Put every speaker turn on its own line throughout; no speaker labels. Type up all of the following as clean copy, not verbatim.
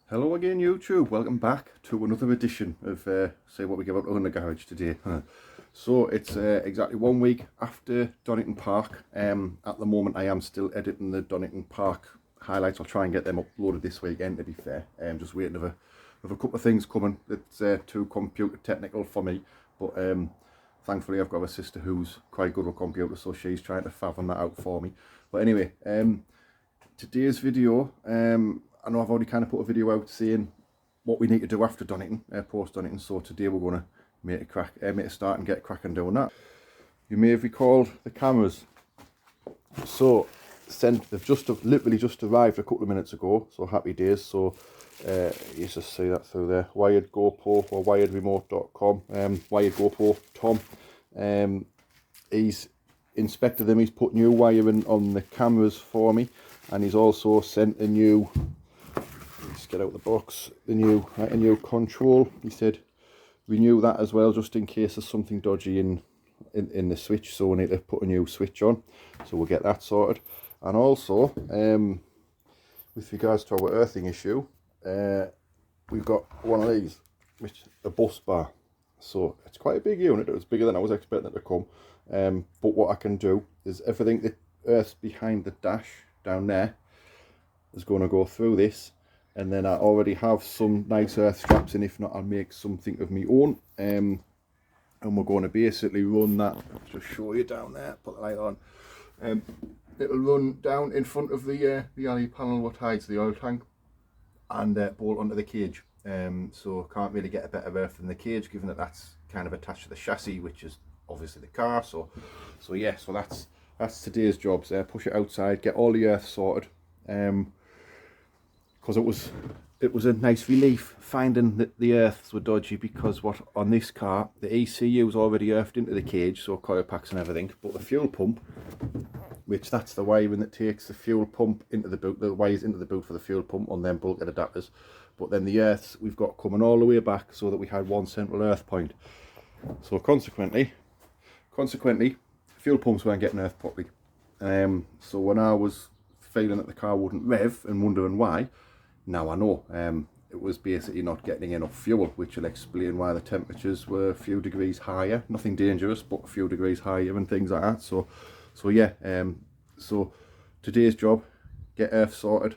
Hello again YouTube, welcome back to another edition of Say What We Give Out on the Garage today. So it's exactly 1 week after Donington Park. At the moment I am still editing the Donington Park highlights. I'll try and get them uploaded this weekend, to be fair. Just waiting of a couple of things coming that's too computer technical for me, but thankfully I've got a sister who's quite good with computers, so she's trying to fathom that out for me. But anyway, today's video, I know I've already kind of put a video out saying what we need to do after Donington, post Donington, so today we're going to make a start and get cracking doing that. You may have recalled the cameras. So they've literally just arrived a couple of minutes ago, so happy days. So you just see that through there, wired GoPro or wiredremote.com, wired GoPro Tom. He's inspected them, he's put new wiring on the cameras for me, and he's also sent a new, let's get out the box, a new control. He said renew that as well, just in case there's something dodgy in the switch, so we need to put a new switch on, so we'll get that sorted. And also with regards to our earthing issue, we've got one of these, which is a bus bar. So it's quite a big unit, it was bigger than I was expecting it to come. But what I can do is everything that earth's behind the dash down there is going to go through this, and then I already have some nice earth straps, and if not I'll make something of my own, and we're going to basically run that, just show you down there, put the light on. It'll run down in front of the alley panel what hides the oil tank, and bolt onto the cage. So can't really get a better earth than the cage, given that that's kind of attached to the chassis, which is obviously the car. So yeah, so that's today's jobs. Push it outside, get all the earth sorted, because it was a nice relief finding that the earths were dodgy, because what on this car, the ECU was already earthed into the cage, so coil packs and everything, but the fuel pump, which that's the wiring that takes the fuel pump into the boot, the wires into the boot for the fuel pump on them bulkhead adapters. But then the earths we've got coming all the way back, so that we had one central earth point. So consequently, fuel pumps weren't getting earthed properly. So when I was feeling that the car wouldn't rev and wondering why, now I know. It was basically not getting enough fuel, which will explain why the temperatures were a few degrees higher. Nothing dangerous, but a few degrees higher and things like that. So yeah. So today's job: get earth sorted,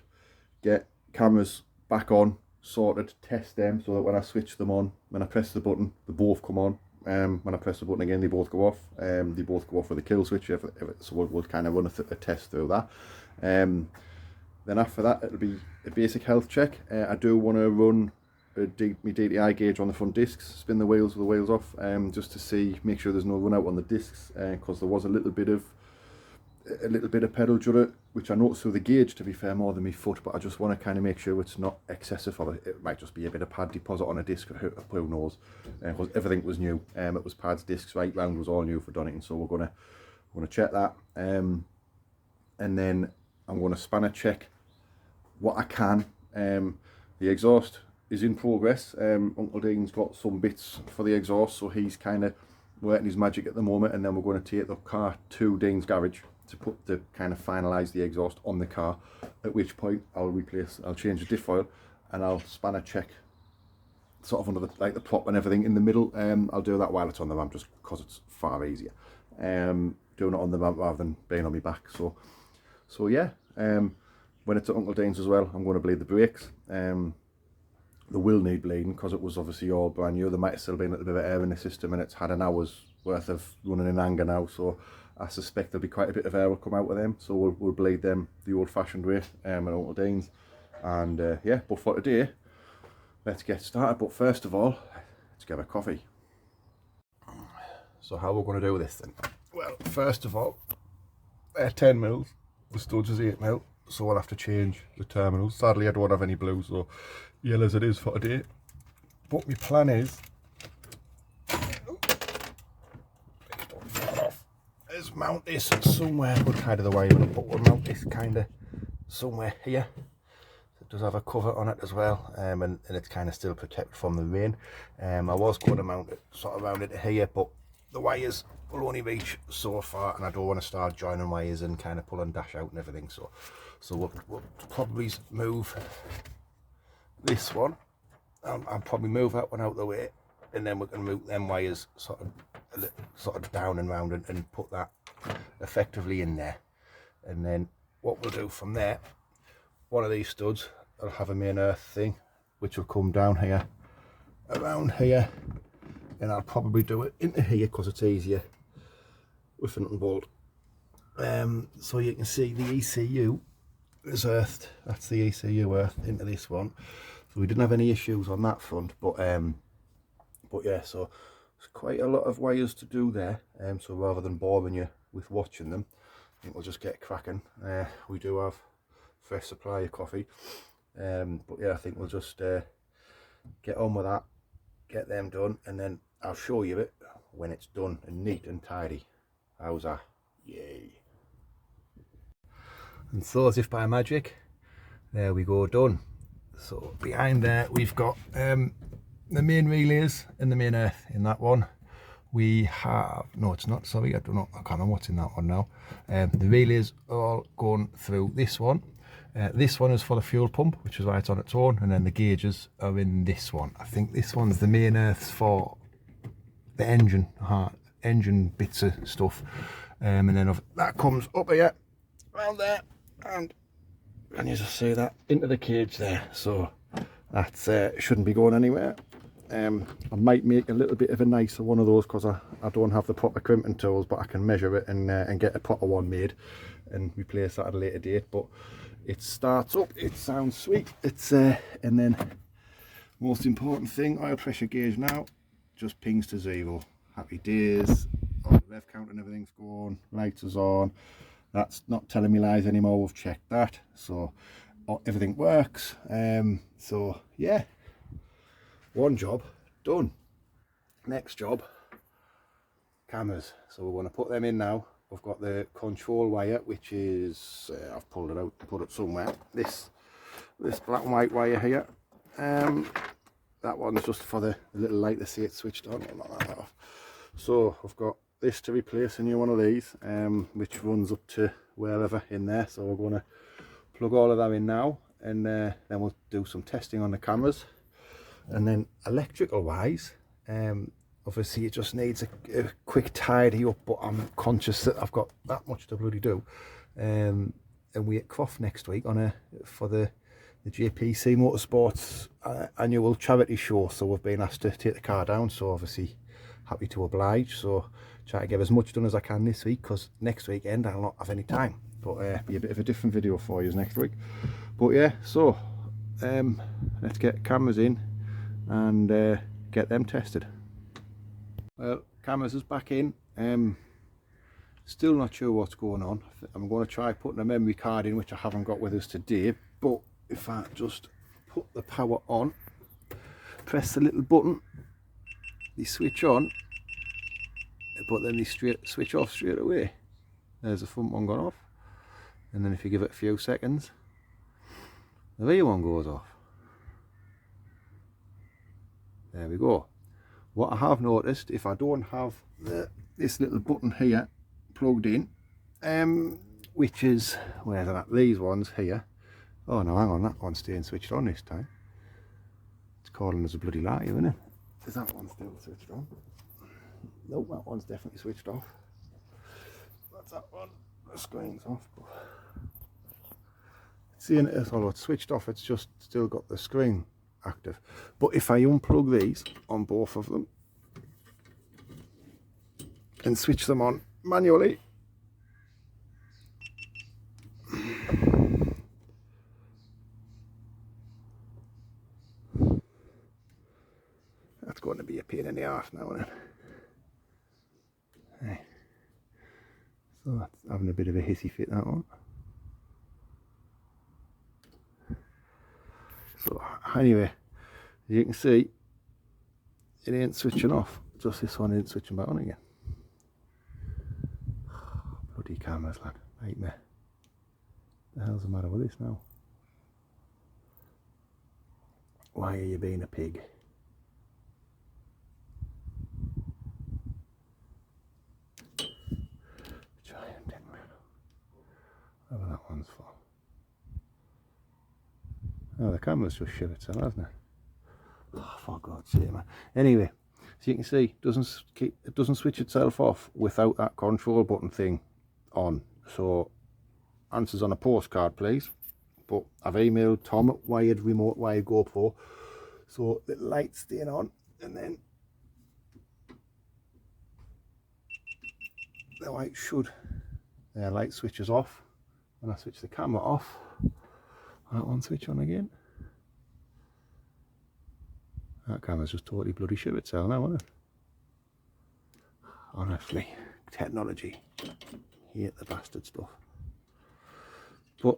get cameras back on, sorted, test them, so that when I switch them on, when I press the button, they both come on. When I press the button again, they both go off. They both go off with a kill switch. So we'll kind of run a test through that. Then after that, it'll be a basic health check. I do want to run my DTI gauge on the front discs, spin the wheels with the wheels off, just to make sure there's no run out on the discs, because there was a little bit of pedal judder, which I noticed through the gauge, to be fair, more than my foot, but I just want to kind of make sure it's not excessive, or it might just be a bit of pad deposit on a disc, who knows, because everything was new. It was pads, discs, right round was all new for Donington, so we're going to check that, and then I'm going to spanner check what I can. The exhaust is in progress. Uncle Dean's got some bits for the exhaust, so he's kind of working his magic at the moment, and then we're going to take the car to Dean's garage to kind of finalise the exhaust on the car, at which point I'll change the diff oil, and I'll spanner check sort of under the prop and everything in the middle. I'll do that while it's on the ramp, just because it's far easier doing it on the ramp rather than being on my back. So yeah, when it's at Uncle Dean's as well, I'm going to bleed the brakes. They will need bleeding, because it was obviously all brand new. There might have still been a little bit of air in the system, and it's had an hour's worth of running in anger now, so I suspect there'll be quite a bit of air will come out with them, so we'll bleed them the old-fashioned way at Uncle Dean's. And yeah, but for today, let's get started. But first of all, let's get a coffee. So how we're going to do this then? Well, first of all, they're 10 mils, the studs is 8 mil, so we'll have to change the terminals. Sadly, I don't have any blues, so yellow as it is for today. But my plan is mount this somewhere. We'll hide the wiring, but we'll mount this kind of somewhere here. It does have a cover on it as well, and it's kind of still protected from the rain. I was going to mount it sort of around it here, but the wires will only reach so far, and I don't want to start joining wires and kind of pulling dash out and everything. So we'll probably move this one, I'll probably move that one out of the way, and then we're going to move them wires sort of down and round and put that effectively in there. And then what we'll do from there, one of these studs will have a main earth thing, which will come down here, around here, and I'll probably do it into here because it's easier with a nut and bolt. So you can see the ECU is earthed. That's the ECU earthed into this one. So we didn't have any issues on that front, but yeah, so there's quite a lot of wires to do there. So rather than boring you with watching them, I think we'll just get cracking. We do have fresh supply of coffee, but yeah, I think we'll just get on with that, get them done, and then I'll show you it when it's done and neat and tidy. How's that? Yay! And so, as if by magic, there we go, done. So behind there we've got the main relays and the main earth in that one. We have, no it's not, sorry, I can't remember what's in that one now. The relays are all going through this one. This one is for the fuel pump, which is why it's on its own, and then the gauges are in this one. I think this one's the main earths for the engine bits of stuff. And then that comes up here, around there, and can you just see that into the cage there? So that shouldn't be going anywhere. I might make a little bit of a nicer one of those because I don't have the proper crimping tools, but I can measure it and get a proper one made and replace that at a later date. But it starts up, it sounds sweet. It's and then most important thing, oil pressure gauge now just pings to 0. Happy days. Oh, the rev count and everything's going, lights is on. That's not telling me lies anymore. We've checked that, so everything works. So yeah, one job done. Next job, cameras. So we're going to put them in now. We've got the control wire, which is I've pulled it out and put it somewhere. This black and white wire here. That one's just for the little light to see it switched on. Not that off. So I've got this to replace a new one of these, which runs up to wherever in there. So we're going to plug all of that in now, and then we'll do some testing on the cameras. And then electrical wise, obviously it just needs a quick tidy up, but I'm conscious that I've got that much to bloody do. And we're at Croft next week for the JPC Motorsports annual charity show, so we've been asked to take the car down, so obviously happy to oblige. So try to get as much done as I can this week, because next weekend I'll not have any time, but be a bit of a different video for you next week. But yeah, so let's get cameras in and get them tested. Well, cameras is back in. Still not sure what's going on. I'm going to try putting a memory card in, which I haven't got with us today, but if I just put the power on, press the little button, they switch on, but then they switch off straight away. There's the front one gone off, and then if you give it a few seconds, the rear one goes off. There we go. What I have noticed, if I don't have this little button here plugged in, which is, where's that, these ones here. Oh no, hang on, that one's staying switched on this time. It's calling us a bloody liar, isn't it? Is that one still switched on? Nope, that one's definitely switched off. That's that one. The screen's off. Seeing it as, although it's switched off, it's just still got the screen active. But if I unplug these on both of them and switch them on manually, that's going to be a pain in the arse now, isn't it? Hey. So that's having a bit of a hissy fit, that one. So anyway, as you can see, it ain't switching off, just this one isn't switching back on again. Bloody cameras, lad, nightmare. What the hell's the matter with this now? Why are you being a pig? Giant tin man. Whatever that one's for. Oh, the camera's just shit itself, hasn't it? Oh, for God's sake, man. Anyway, so you can see it doesn't switch itself off without that control button thing on. So answers on a postcard, please. But I've emailed Tom at wired GoPro, so the light's staying on, and then the light light switches off. When I switch the camera off, that one switch on again. That camera's just totally bloody shit itself now, isn't it? Honestly, technology. Hate the bastard stuff. But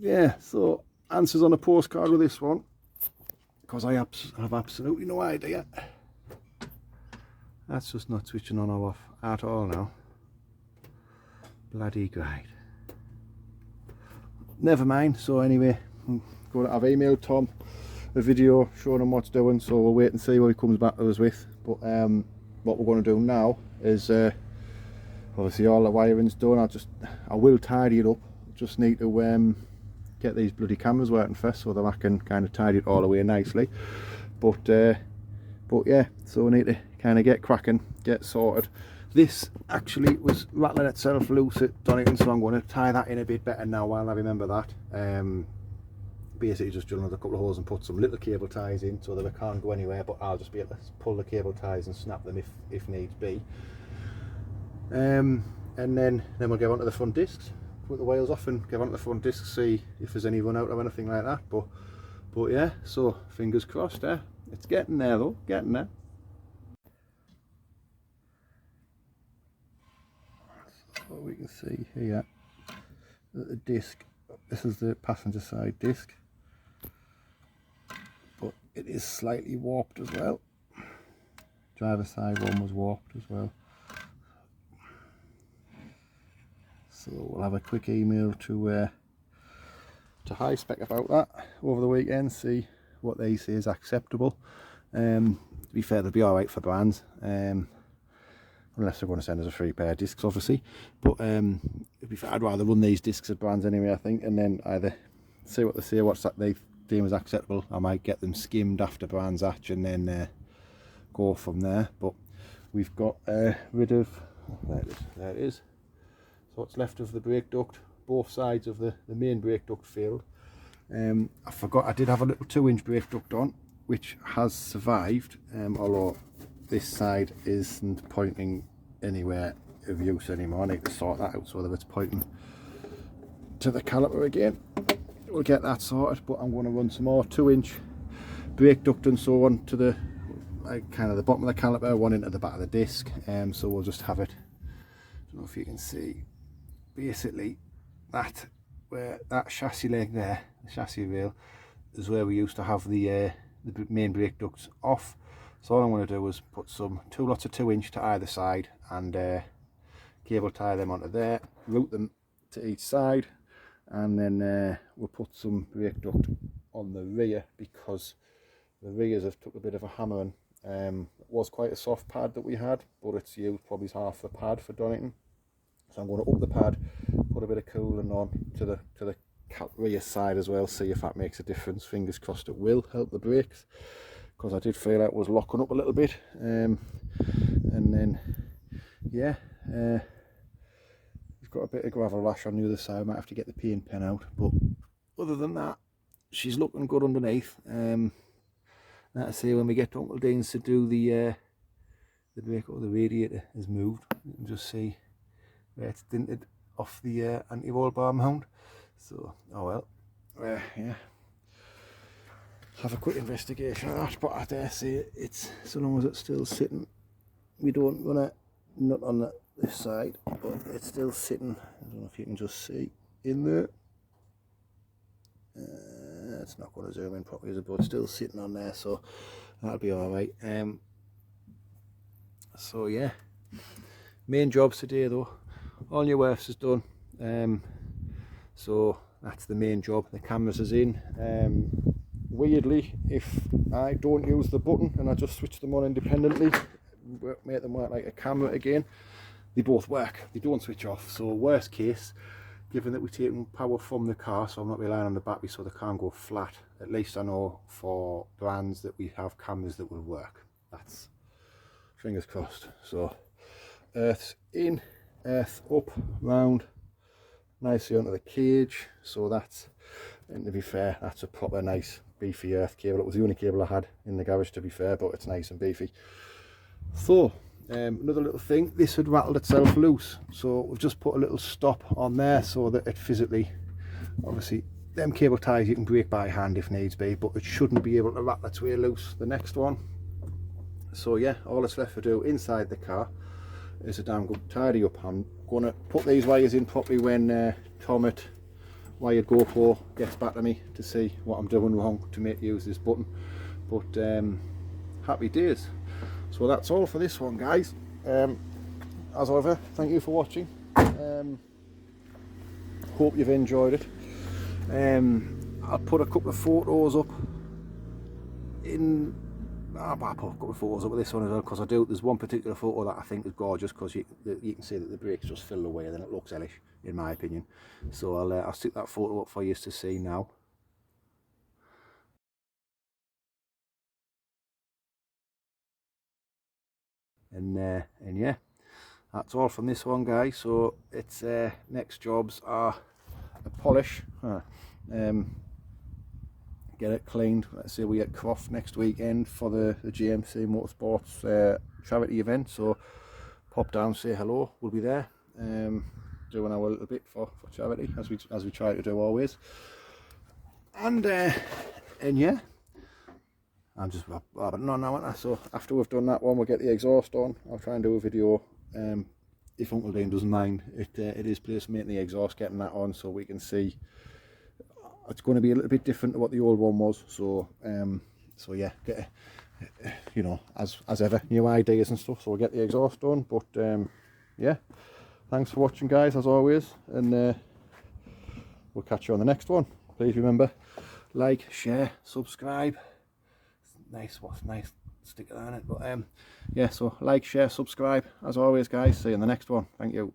yeah, so answers on a postcard with this one, because I have absolutely no idea. That's just not switching on or off at all now. Bloody great. Never mind. So anyway, I've emailed Tom a video showing him what's doing, so we'll wait and see what he comes back to us with. But what we're going to do now is obviously all the wiring's done. I will tidy it up. Just need to get these bloody cameras working first, so that I can kind of tidy it all away nicely. But yeah, so we need to kind of get cracking, get sorted. This actually was rattling itself loose at Donington, so I'm going to tie that in a bit better now while I remember that. Basically just drill another couple of holes and put some little cable ties in so that it can't go anywhere, but I'll just be able to pull the cable ties and snap them if needs be. And then we'll get onto the front discs, put the wheels off and get onto the front discs, see if there's any run out or anything like that. But yeah, so fingers crossed. It's getting there though, getting there. So we can see here that the disc, this is the passenger side disc, but it is slightly warped as well. Driver side one was warped as well. So we'll have a quick email to High Spec about that over the weekend, see what they say is acceptable. To be fair, they'll be alright for Brands, unless they're going to send us a free pair of discs, obviously. But to be fair, I'd rather run these discs at Brands anyway, I think, and then either see what they say, what they deem as acceptable. I might get them skimmed after Brands Hatch and then go from there. But we've got rid of, there it is. So what's left of the brake duct, both sides of the main brake duct failed. I forgot I did have a little 2-inch brake duct on, which has survived, although this side isn't pointing anywhere of use anymore. I need to sort that out so that it's pointing to the caliper again. We'll get that sorted, but I'm going to run some more 2-inch brake duct and so on to the kind of the bottom of the caliper, one into the back of the disc. So we'll just have it, I don't know if you can see, basically that where that chassis leg there, the chassis rail, is where we used to have the main brake ducts off. So all I'm going to do is put some 2 lots of 2-inch to either side and cable tie them onto there, route them to each side, and then we'll put some brake duct on the rear, because the rears have took a bit of a hammering. It was quite a soft pad that we had, but it's used probably half the pad for Donington. So I'm going to up the pad, put a bit of cooling on to the rear side as well, see if that makes a difference. Fingers crossed it will help the brakes, because I did feel it was locking up a little bit. And then yeah, we've got a bit of gravel rash on the other side. I might have to get the paint pen out, but other than that, she's looking good underneath. Like I say, when we get to Uncle Dean's to do the brake, or the radiator is moved, you can just see where it's dinted off the anti-roll bar mount. So oh well, yeah, have a quick investigation of that. But I dare say it's, so long as it's still sitting, we don't want to nut on this side, but it's still sitting. I don't know if you can just see in there. It's not going to zoom in properly, is it? But it's still sitting on there, so that'll be all right. So yeah, main jobs today though. All your works is done. So that's the main job. The cameras is in. Weirdly, if I don't use the button and I just switch them on independently, make them work like a camera again, they both work. They don't switch off. So worst case, given that we're taking power from the car, so I'm not relying on the battery so they can't go flat. At least I know for brands that we have cameras that will work. That's fingers crossed. So earth's in, earth up, round, nicely onto the cage. So that's, and to be fair, that's a proper nice beefy earth cable. It was the only cable I had in the garage, to be fair, but it's nice and beefy. So another little thing, this had rattled itself loose, so we've just put a little stop on there so that it physically, obviously them cable ties you can break by hand if needs be, but it shouldn't be able to rattle its way loose the next one. So yeah, all that's left to do inside the car is a damn good tidy up. I'm going to put these wires in properly when Tom at Wired GoPro gets back to me to see what I'm doing wrong to make use this button. But happy days. So that's all for this one, guys. As ever, thank you for watching. Hope you've enjoyed it. I'll put a couple of photos up in. I'll put a couple of photos up with this one as well, because I do. There's one particular photo that I think is gorgeous, because you can see that the brakes just fill away, and then it looks hellish, in my opinion. So I'll stick that photo up for you to see now. And yeah, that's all from this one, guys. So it's next jobs are a polish, get it cleaned. Let's say we at Croft next weekend for the GMC Motorsports charity event, so pop down, say hello, we'll be there doing our little bit for charity, as we try to do always. And yeah, I'm just rabbiting on now, aren't I? So after we've done that one, we'll get the exhaust on. I'll try and do a video, if Uncle Dean doesn't mind. It is placemating the exhaust, getting that on, so we can see. It's going to be a little bit different to what the old one was. So so yeah, get you know, as ever, new ideas and stuff. So we'll get the exhaust on. But yeah, thanks for watching, guys, as always, and we'll catch you on the next one. Please remember, like, share, subscribe. Nice sticker on it, but yeah, so like, share, subscribe as always, guys. See you in the next one. Thank you.